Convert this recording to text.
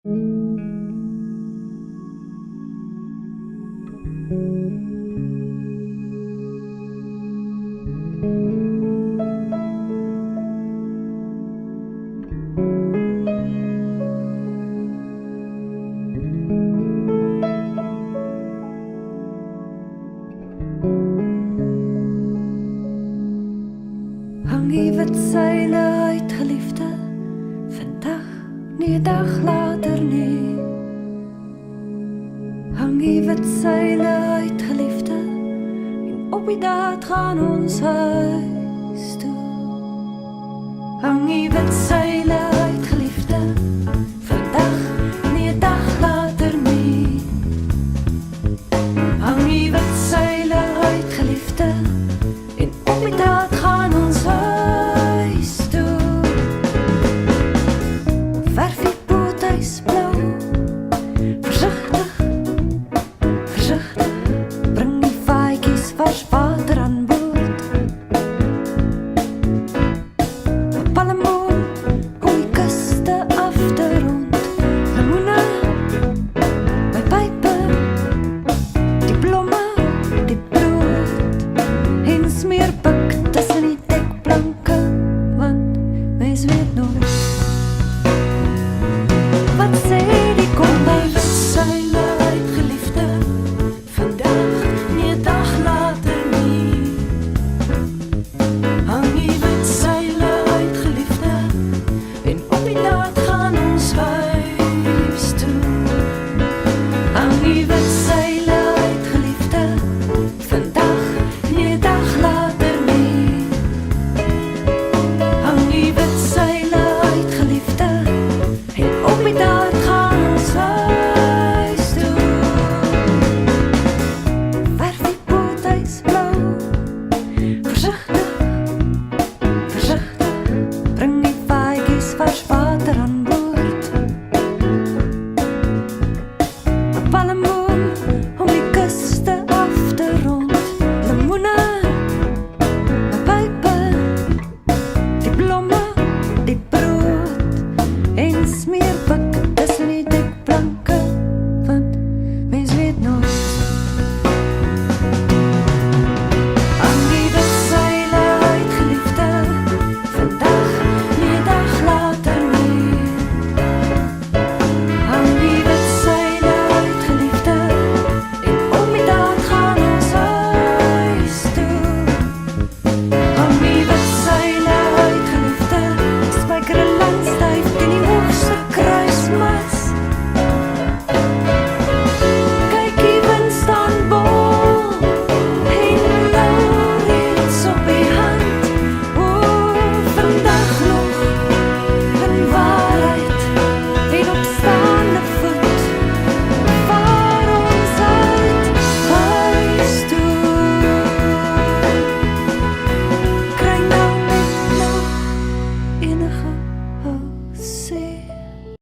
Hang die wit seile uit, geliefde, vandag nie 'n dag later nie. Hang die wit seile uit, geliefde, en op die dag gaan ons huis toe. Hang die wit seile uit, geliefde, vandag nie 'n dag later nie. Hang die wit seile uit, geliefde, en op die dag gaan ons huis toe. Verf die boothuis blauw, voorzichtig, voorzichtig, bring die vaaikies vars water aan boord. Op palmboom, om die kuste af te rond, limoene, my pype, die blomme, die brood, en smeerpik tussen die dekplanke, want mens weet nooit wat sê die